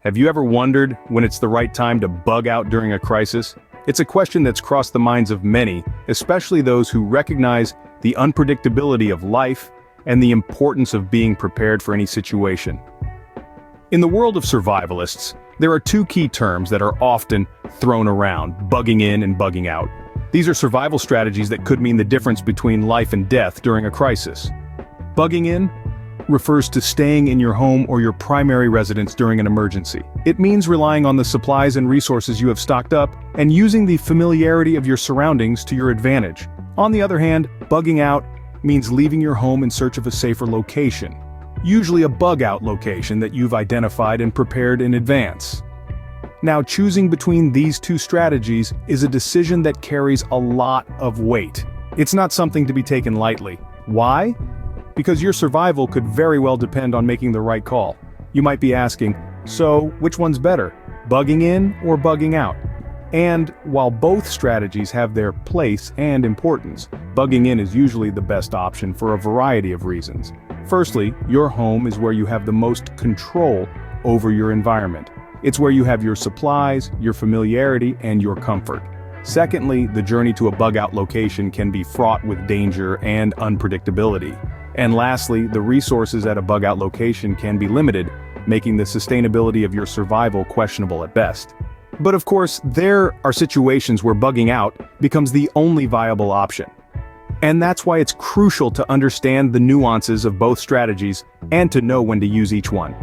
Have you ever wondered when it's the right time to bug out during a crisis? It's a question that's crossed the minds of many, especially those who recognize the unpredictability of life and the importance of being prepared for any situation. In the world of survivalists, there are two key terms that are often thrown around: bugging in and bugging out. These are survival strategies that could mean the difference between life and death during a crisis. Bugging in refers to staying in your home or your primary residence during an emergency. It means relying on the supplies and resources you have stocked up and using the familiarity of your surroundings to your advantage. On the other hand, bugging out means leaving your home in search of a safer location, usually a bug-out location that you've identified and prepared in advance. Now, choosing between these two strategies is a decision that carries a lot of weight. It's not something to be taken lightly. Why? Because your survival could very well depend on making the right call. You might be asking, so which one's better, bugging in or bugging out? And while both strategies have their place and importance, bugging in is usually the best option for a variety of reasons. Firstly, your home is where you have the most control over your environment. It's where you have your supplies, your familiarity, and your comfort. Secondly, the journey to a bug-out location can be fraught with danger and unpredictability. And lastly, the resources at a bug-out location can be limited, making the sustainability of your survival questionable at best. But of course, there are situations where bugging out becomes the only viable option. And that's why it's crucial to understand the nuances of both strategies and to know when to use each one.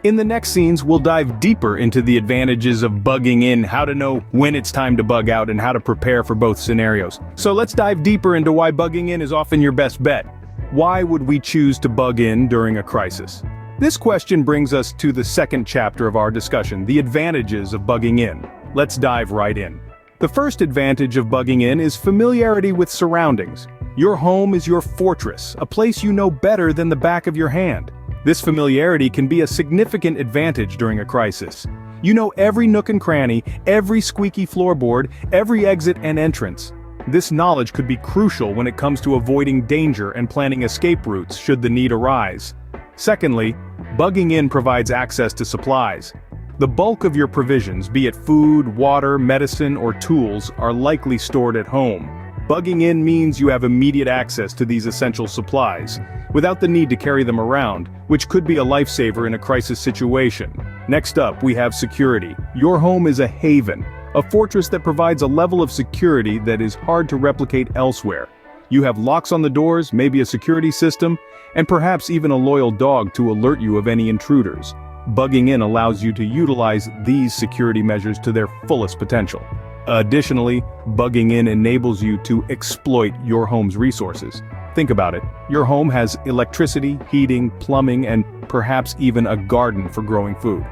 In the next scenes, we'll dive deeper into the advantages of bugging in, how to know when it's time to bug out, and how to prepare for both scenarios. So let's dive deeper into why bugging in is often your best bet. Why would we choose to bug in during a crisis? This question brings us to the second chapter of our discussion, the advantages of bugging in. Let's dive right in. The first advantage of bugging in is familiarity with surroundings. Your home is your fortress, a place you know better than the back of your hand. This familiarity can be a significant advantage during a crisis. You know every nook and cranny, every squeaky floorboard, every exit and entrance. This knowledge could be crucial when it comes to avoiding danger and planning escape routes should the need arise. Secondly, bugging in provides access to supplies. The bulk of your provisions, be it food, water, medicine, or tools, are likely stored at home. Bugging in means you have immediate access to these essential supplies, without the need to carry them around, which could be a lifesaver in a crisis situation. Next up, we have security. Your home is a haven, a fortress that provides a level of security that is hard to replicate elsewhere. You have locks on the doors, maybe a security system, and perhaps even a loyal dog to alert you of any intruders. Bugging in allows you to utilize these security measures to their fullest potential. Additionally, bugging in enables you to exploit your home's resources. Think about it. Your home has electricity, heating, plumbing, and perhaps even a garden for growing food.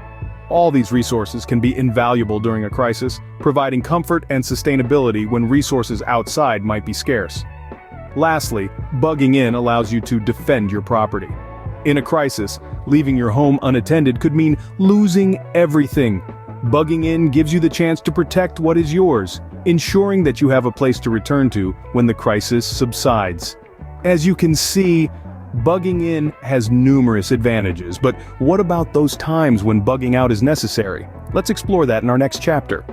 All these resources can be invaluable during a crisis, providing comfort and sustainability when resources outside might be scarce. Lastly, bugging in allows you to defend your property. In a crisis, leaving your home unattended could mean losing everything. Bugging in gives you the chance to protect what is yours, ensuring that you have a place to return to when the crisis subsides. As you can see, bugging in has numerous advantages, but what about those times when bugging out is necessary? Let's explore that in our next chapter.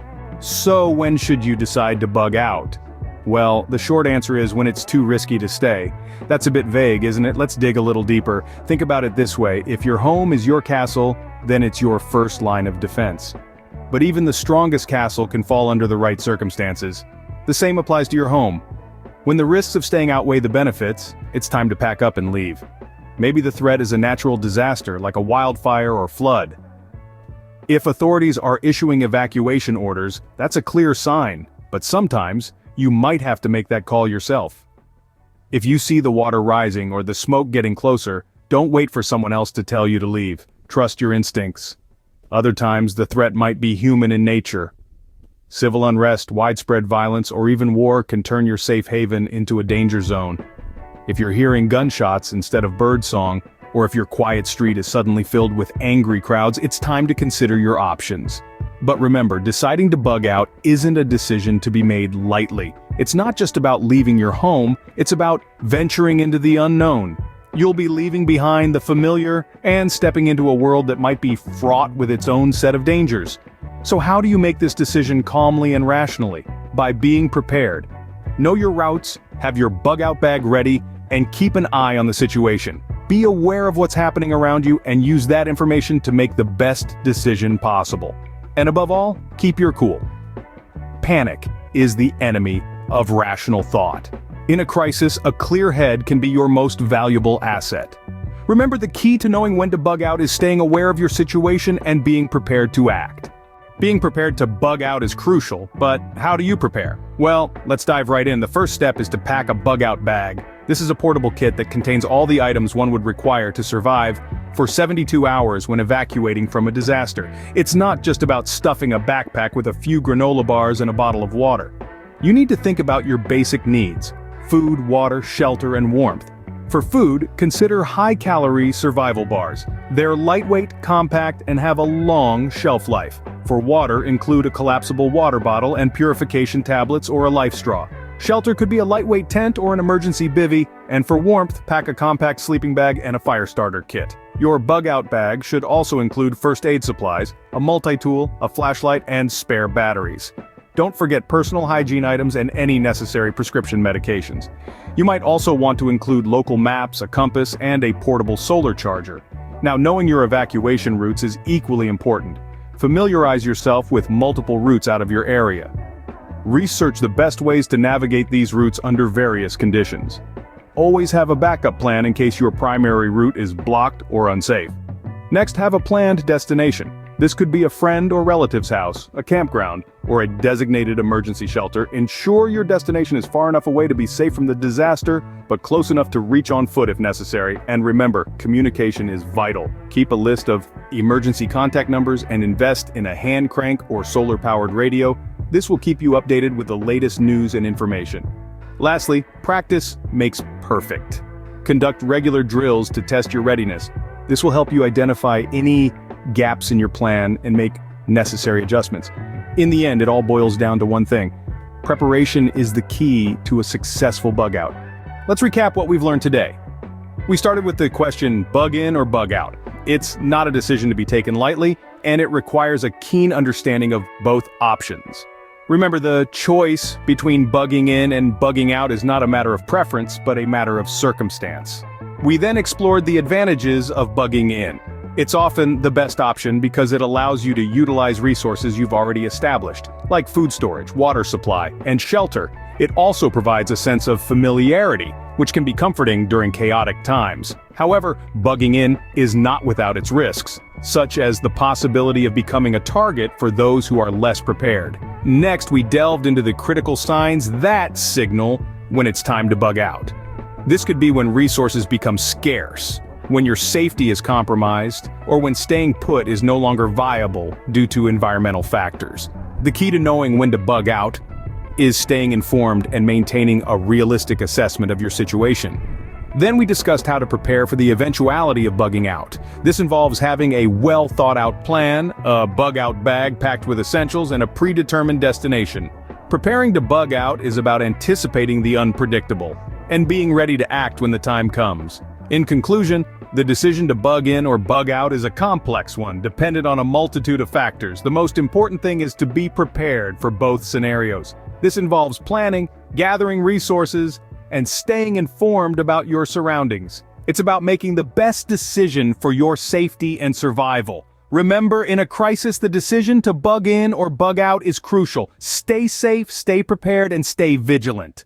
So when should you decide to bug out? Well, the short answer is when it's too risky to stay. That's a bit vague, isn't it? Let's dig a little deeper. Think about it this way: if your home is your castle, then it's your first line of defense. But even the strongest castle can fall under the right circumstances. The same applies to your home. When the risks of staying outweigh the benefits, it's time to pack up and leave. Maybe the threat is a natural disaster like a wildfire or flood. If authorities are issuing evacuation orders, that's a clear sign, but sometimes you might have to make that call yourself. If you see the water rising or the smoke getting closer, don't wait for someone else to tell you to leave. Trust your instincts. Other times the threat might be human in nature. Civil unrest, widespread violence, or even war can turn your safe haven into a danger zone. If you're hearing gunshots instead of birdsong, or if your quiet street is suddenly filled with angry crowds, it's time to consider your options. But remember, deciding to bug out isn't a decision to be made lightly. It's not just about leaving your home, it's about venturing into the unknown. You'll be leaving behind the familiar and stepping into a world that might be fraught with its own set of dangers. So how do you make this decision calmly and rationally? By being prepared. Know your routes, have your bug-out bag ready, and keep an eye on the situation. Be aware of what's happening around you and use that information to make the best decision possible. And above all, keep your cool. Panic is the enemy of rational thought. In a crisis, a clear head can be your most valuable asset. Remember, the key to knowing when to bug out is staying aware of your situation and being prepared to act. Being prepared to bug out is crucial, but how do you prepare? Well, let's dive right in. The first step is to pack a bug-out bag. This is a portable kit that contains all the items one would require to survive for 72 hours when evacuating from a disaster. It's not just about stuffing a backpack with a few granola bars and a bottle of water. You need to think about your basic needs: food, water, shelter, and warmth. For food, consider high-calorie survival bars. They're lightweight, compact, and have a long shelf life. For water, include a collapsible water bottle and purification tablets or a life straw. Shelter could be a lightweight tent or an emergency bivvy, and for warmth, pack a compact sleeping bag and a fire starter kit. Your bug-out bag should also include first aid supplies, a multi-tool, a flashlight, and spare batteries. Don't forget personal hygiene items and any necessary prescription medications. You might also want to include local maps, a compass, and a portable solar charger. Now, knowing your evacuation routes is equally important. Familiarize yourself with multiple routes out of your area. Research the best ways to navigate these routes under various conditions. Always have a backup plan in case your primary route is blocked or unsafe. Next, have a planned destination. This could be a friend or relative's house, a campground, or a designated emergency shelter. Ensure your destination is far enough away to be safe from the disaster, but close enough to reach on foot if necessary. And remember, communication is vital. Keep a list of emergency contact numbers and invest in a hand crank or solar-powered radio. This will keep you updated with the latest news and information. Lastly, practice makes perfect. Conduct regular drills to test your readiness. This will help you identify any gaps in your plan and make necessary adjustments. In the end, it all boils down to one thing: preparation is the key to a successful bug out. Let's recap what we've learned today. We started with the question, bug in or bug out? It's not a decision to be taken lightly, and it requires a keen understanding of both options. Remember, the choice between bugging in and bugging out is not a matter of preference, but a matter of circumstance. We then explored the advantages of bugging in. It's often the best option because it allows you to utilize resources you've already established, like food storage, water supply, and shelter. It also provides a sense of familiarity, which can be comforting during chaotic times. However, bugging in is not without its risks, such as the possibility of becoming a target for those who are less prepared. Next, we delved into the critical signs that signal when it's time to bug out. This could be when resources become scarce, when your safety is compromised, or when staying put is no longer viable due to environmental factors. The key to knowing when to bug out is staying informed and maintaining a realistic assessment of your situation. Then we discussed how to prepare for the eventuality of bugging out. This involves having a well-thought-out plan, a bug-out bag packed with essentials, and a predetermined destination. Preparing to bug out is about anticipating the unpredictable and being ready to act when the time comes. In conclusion, the decision to bug in or bug out is a complex one, dependent on a multitude of factors. The most important thing is to be prepared for both scenarios. This involves planning, gathering resources, and staying informed about your surroundings. It's about making the best decision for your safety and survival. Remember, in a crisis, the decision to bug in or bug out is crucial. Stay safe, stay prepared, and stay vigilant.